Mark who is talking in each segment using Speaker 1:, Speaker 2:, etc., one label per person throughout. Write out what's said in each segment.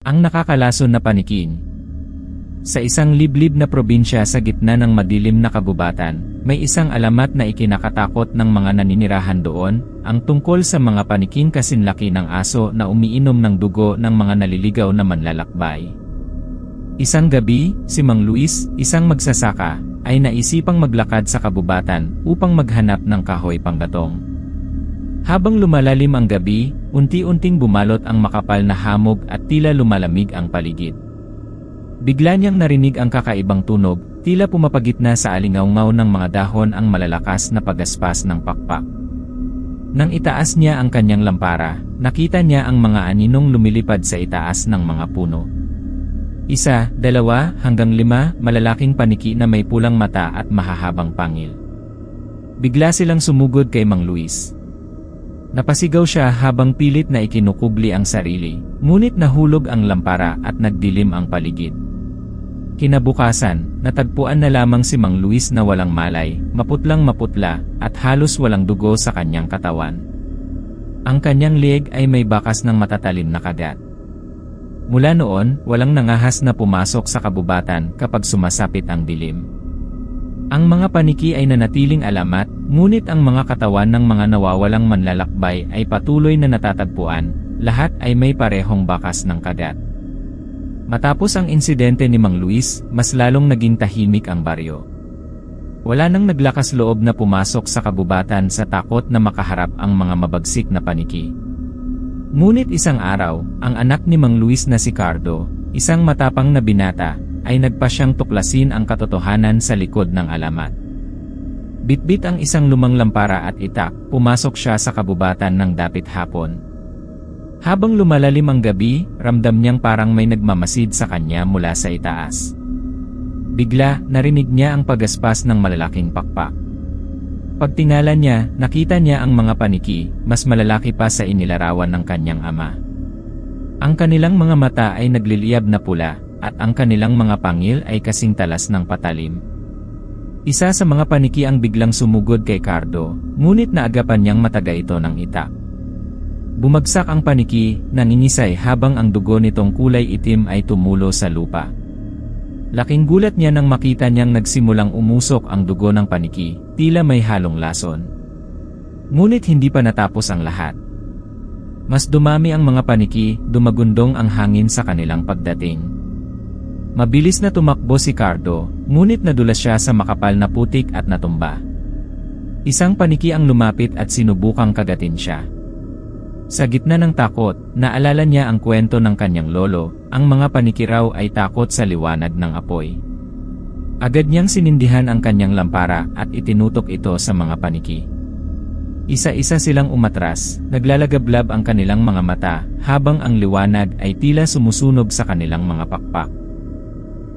Speaker 1: Ang nakakalason na panikin. Sa isang liblib na probinsya sa gitna ng madilim na kabubatan, may isang alamat na ikinakatakot ng mga naninirahan doon, ang tungkol sa mga paniking kasinlaki ng aso na umiinom ng dugo ng mga naliligaw na manlalakbay. Isang gabi, si Mang Luis, isang magsasaka, ay naisipang maglakad sa kabubatan upang maghanap ng kahoy panggatong. Habang lumalalim ang gabi, unti-unting bumalot ang makapal na hamog at tila lumalamig ang paligid. Bigla niyang narinig ang kakaibang tunog, tila pumapagitna sa alingawngaw ng mga dahon ang malalakas na pagaspas ng pakpak. Nang itaas niya ang kanyang lampara, nakita niya ang mga aninong lumilipad sa itaas ng mga puno. 1, 2, hanggang 5 malalaking paniki na may pulang mata at mahahabang pangil. Bigla silang sumugod kay Mang Luis. Napasigaw siya habang pilit na ikinukubli ang sarili, ngunit nahulog ang lampara at nagdilim ang paligid. Kinabukasan, natagpuan na lamang si Mang Luis na walang malay, maputlang maputla, at halos walang dugo sa kanyang katawan. Ang kanyang leeg ay may bakas ng matatalim na kagat. Mula noon, walang nangahas na pumasok sa kabubatan kapag sumasapit ang dilim. Ang mga paniki ay nanatiling alamat, ngunit ang mga katawan ng mga nawawalang manlalakbay ay patuloy na natatagpuan, lahat ay may parehong bakas ng kagat. Matapos ang insidente ni Mang Luis, mas lalong naging tahimik ang baryo. Wala nang naglakas loob na pumasok sa kabubatan sa takot na makaharap ang mga mabagsik na paniki. Ngunit isang araw, ang anak ni Mang Luis na si Cardo, isang matapang na binata, ay nagpa siyang tuklasin ang katotohanan sa likod ng alamat. Bitbit ang isang lumang lampara at itak, pumasok siya sa kabubatan ng dapit hapon. Habang lumalalim ang gabi, ramdam niyang parang may nagmamasid sa kanya mula sa itaas. Bigla, narinig niya ang pagaspas ng malalaking pakpak. Pagtingala niya, nakita niya ang mga paniki, mas malalaki pa sa inilarawan ng kanyang ama. Ang kanilang mga mata ay nagliliyab na pula, at ang kanilang mga pangil ay kasing talas ng patalim. Isa sa mga paniki ang biglang sumugod kay Cardo, ngunit naagapan niyang mataga ito ng itak. Bumagsak ang paniki, nangingisay habang ang dugo nitong kulay itim ay tumulo sa lupa. Laking gulat niya nang makita niyang nagsimulang umusok ang dugo ng paniki, tila may halong lason. Ngunit hindi pa natapos ang lahat. Mas dumami ang mga paniki, dumagundong ang hangin sa kanilang pagdating. Mabilis na tumakbo si Cardo, ngunit nadulas siya sa makapal na putik at natumba. Isang paniki ang lumapit at sinubukang kagatin siya. Sa gitna ng takot, naalala niya ang kwento ng kanyang lolo, ang mga paniki raw ay takot sa liwanag ng apoy. Agad niyang sinindihan ang kanyang lampara at itinutok ito sa mga paniki. Isa-isa silang umatras, naglalagablab ang kanilang mga mata, habang ang liwanag ay tila sumusunog sa kanilang mga pakpak.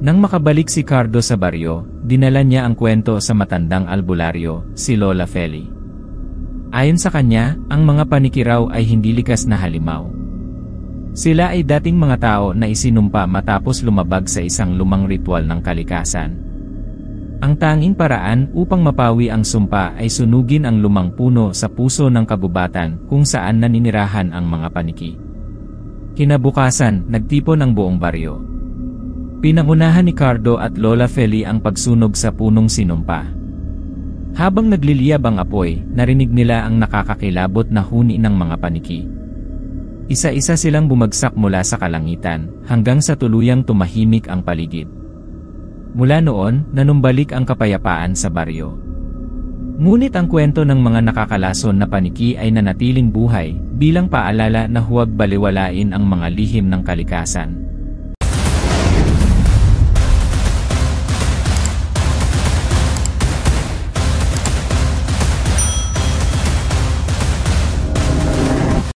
Speaker 1: Nang makabalik si Cardo sa baryo, dinala niya ang kwento sa matandang albularyo, si Lola Feli. Ayon sa kanya, ang mga paniki raw ay hindi likas na halimaw. Sila ay dating mga tao na isinumpa matapos lumabag sa isang lumang ritual ng kalikasan. Ang tanging paraan upang mapawi ang sumpa ay sunugin ang lumang puno sa puso ng kabubatan kung saan naninirahan ang mga paniki. Kinabukasan, nagtipon ang buong baryo. Pinangunahan ni Cardo at Lola Feli ang pagsunog sa punong sinumpa. Habang nagliliyab ang apoy, narinig nila ang nakakakilabot na huni ng mga paniki. Isa-isa silang bumagsak mula sa kalangitan, hanggang sa tuluyang tumahimik ang paligid. Mula noon, nanumbalik ang kapayapaan sa baryo. Ngunit ang kwento ng mga nakakalason na paniki ay nanatiling buhay, bilang paalala na huwag baliwalain ang mga lihim ng kalikasan.